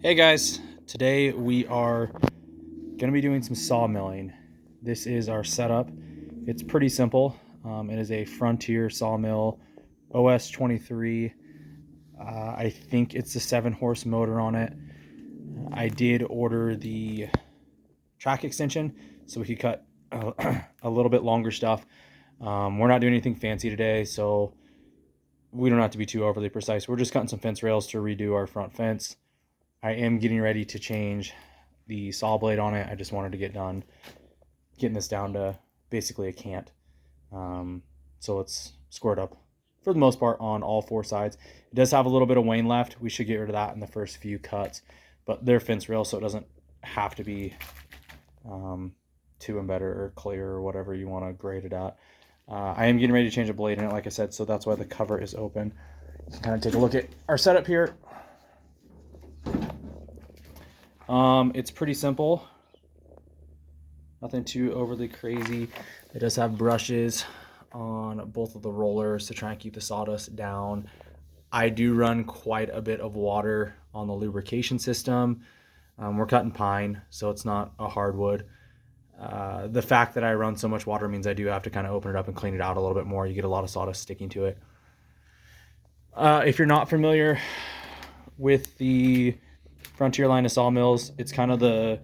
Hey guys, today we are going to be doing some sawmilling. This is our setup. It's pretty simple. It is a Frontier Sawmill OS23. I think it's a 7-horse motor on it. I did order the track extension so we could cut a little bit longer stuff. We're not doing anything fancy today, so we don't have to be too overly precise. We're just cutting some fence rails to redo our front fence. I am getting ready to change the saw blade on it. I just wanted to get done getting this down to basically a cant. So let's square it up for the most part on all 4 sides. It does have a little bit of wane left. We should get rid of that in the first few cuts, but they're fence rails, so it doesn't have to be too embedded or clear or whatever you want to grade it at. I am getting ready to change a blade in it, like I said, so that's why the cover is open. You can kind of take a look at our setup here. It's pretty simple, nothing too overly crazy. It does have brushes on both of the rollers to try and keep the sawdust down. I do run quite a bit of water on the lubrication system. We're cutting pine, so it's not a hardwood. The fact that I run so much water means I do have to kind of open it up and clean it out a little bit more. You get a lot of sawdust sticking to it. If you're not familiar with the Frontier line of sawmills, it's kind of the,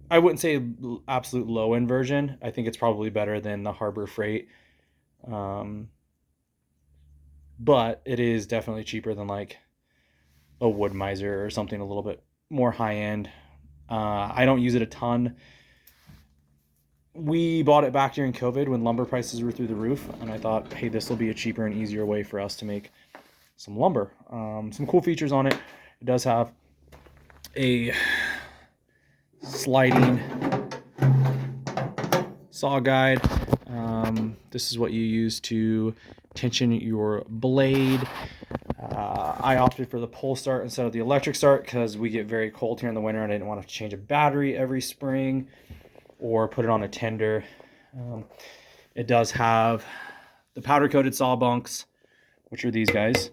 I wouldn't say absolute low end version. I think it's probably better than the Harbor Freight, but it is definitely cheaper than like a Wood Miser or something a little bit more high end. I don't use it a ton. We bought it back during COVID when lumber prices were through the roof, and I thought, hey, this will be a cheaper and easier way for us to make some lumber. Some cool features on it. It does have a sliding saw guide. This is what you use to tension your blade. I opted for the pull start instead of the electric start because we get very cold here in the winter and I didn't want to change a battery every spring or put it on a tender. It does have the powder coated saw bunks, which are these guys,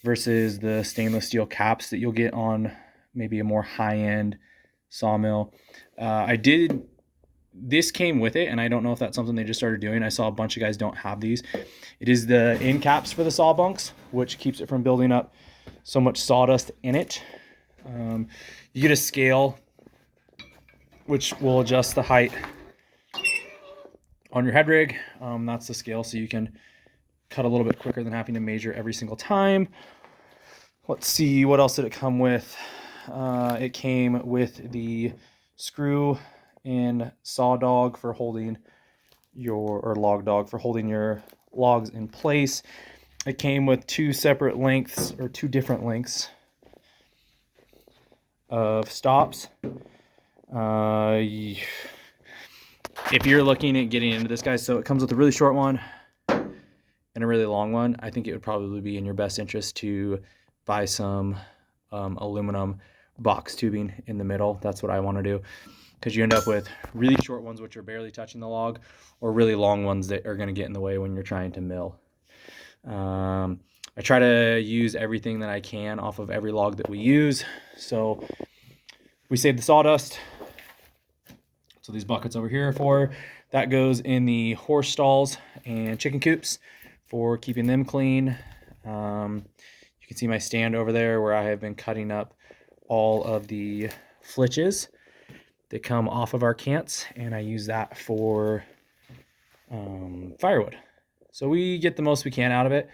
versus the stainless steel caps that you'll get on maybe a more high-end sawmill. This came with it, and I don't know if that's something they just started doing. I saw a bunch of guys don't have these. It is the end caps for the saw bunks, which keeps it from building up so much sawdust in it. You get a scale, which will adjust the height on your head rig. That's the scale, so you can cut a little bit quicker than having to measure every single time. Let's see, what else did it come with? It came with the screw and saw dog for holding or log dog for holding your logs in place. It came with 2 separate lengths or 2 different lengths of stops. If you're looking at getting into this, guys, so it comes with a really short one and a really long one. I think it would probably be in your best interest to buy some aluminum box tubing in the middle. That's what I want to do, because you end up with really short ones which are barely touching the log, or really long ones that are going to get in the way when you're trying to mill. I try to use everything that I can off of every log that we use, so we save the sawdust. So these buckets over here that goes in the horse stalls and chicken coops for keeping them clean. You can see my stand over there where I have been cutting up all of the flitches that come off of our cants, and I use that for firewood. So we get the most we can out of it.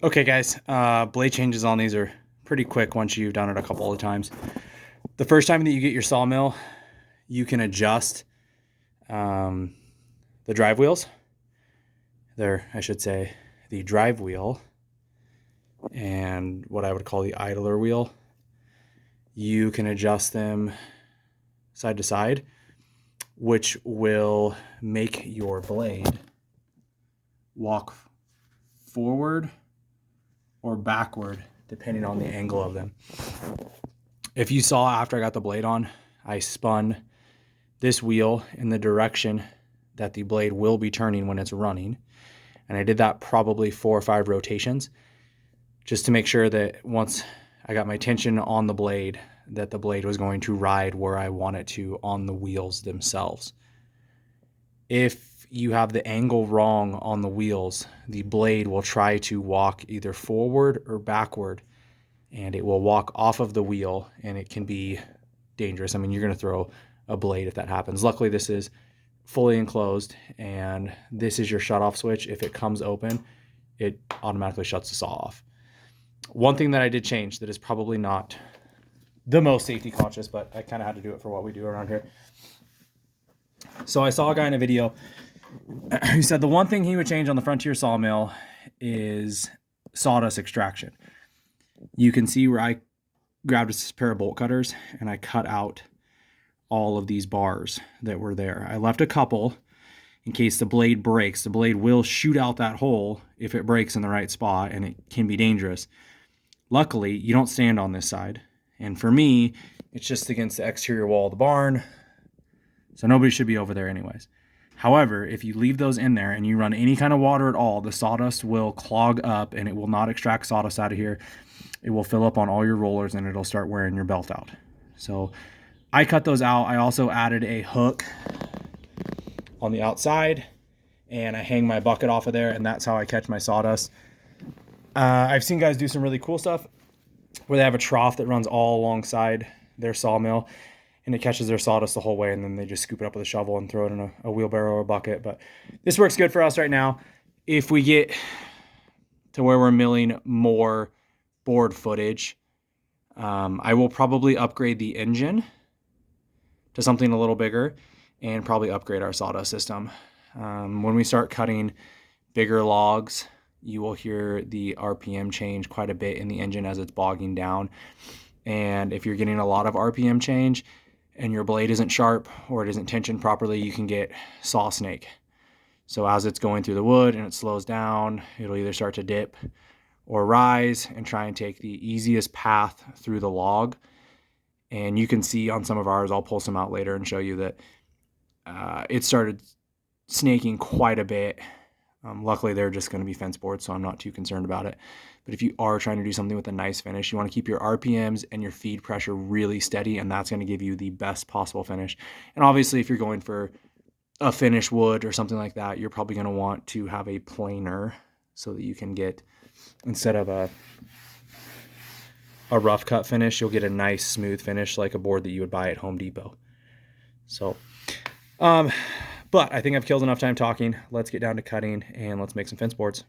Okay guys, blade changes on these are pretty quick once you've done it a couple of times. The first time that you get your sawmill, you can adjust the drive wheels. I should say, the drive wheel and what I would call the idler wheel. You can adjust them side to side, which will make your blade walk forward or backward depending on the angle of them. If you saw after I got the blade on, I spun this wheel in the direction that the blade will be turning when it's running. And I did that probably 4 or 5 rotations just to make sure that once I got my tension on the blade, that the blade was going to ride where I want it to on the wheels themselves. If you have the angle wrong on the wheels, the blade will try to walk either forward or backward, and it will walk off of the wheel, and it can be dangerous. I mean, you're going to throw a blade if that happens. Luckily, this is fully enclosed, and this is your shutoff switch. If it comes open, it automatically shuts the saw off. One thing that I did change that is probably not the most safety conscious, but I kind of had to do it for what we do around here. So I saw a guy in a video who said the one thing he would change on the Frontier Sawmill is sawdust extraction. You can see where I grabbed a pair of bolt cutters and I cut out all of these bars that were there. I left a couple in case the blade breaks. The blade will shoot out that hole if it breaks in the right spot, and it can be dangerous. Luckily, you don't stand on this side. And for me, it's just against the exterior wall of the barn, so nobody should be over there anyways. However, if you leave those in there and you run any kind of water at all, the sawdust will clog up and it will not extract sawdust out of here. It will fill up on all your rollers and it'll start wearing your belt out. So I cut those out. I also added a hook on the outside and I hang my bucket off of there, and that's how I catch my sawdust. I've seen guys do some really cool stuff where they have a trough that runs all alongside their sawmill, and it catches their sawdust the whole way, and then they just scoop it up with a shovel and throw it in a wheelbarrow or a bucket. But this works good for us right now. If we get to where we're milling more board footage, I will probably upgrade the engine to something a little bigger and probably upgrade our sawdust system. When we start cutting bigger logs, you will hear the RPM change quite a bit in the engine as it's bogging down. And if you're getting a lot of RPM change and your blade isn't sharp or it isn't tensioned properly, you can get saw snake. So as it's going through the wood and it slows down, it'll either start to dip or rise and try and take the easiest path through the log. And you can see on some of ours, I'll pull some out later and show you that it started snaking quite a bit. Luckily, they're just going to be fence boards, so I'm not too concerned about it. But if you are trying to do something with a nice finish, you want to keep your RPMs and your feed pressure really steady, and that's going to give you the best possible finish. And obviously, if you're going for a finished wood or something like that, you're probably going to want to have a planer so that you can get, instead of a rough cut finish, you'll get a nice smooth finish like a board that you would buy at Home Depot. So, but I think I've killed enough time talking. Let's get down to cutting and let's make some fence boards.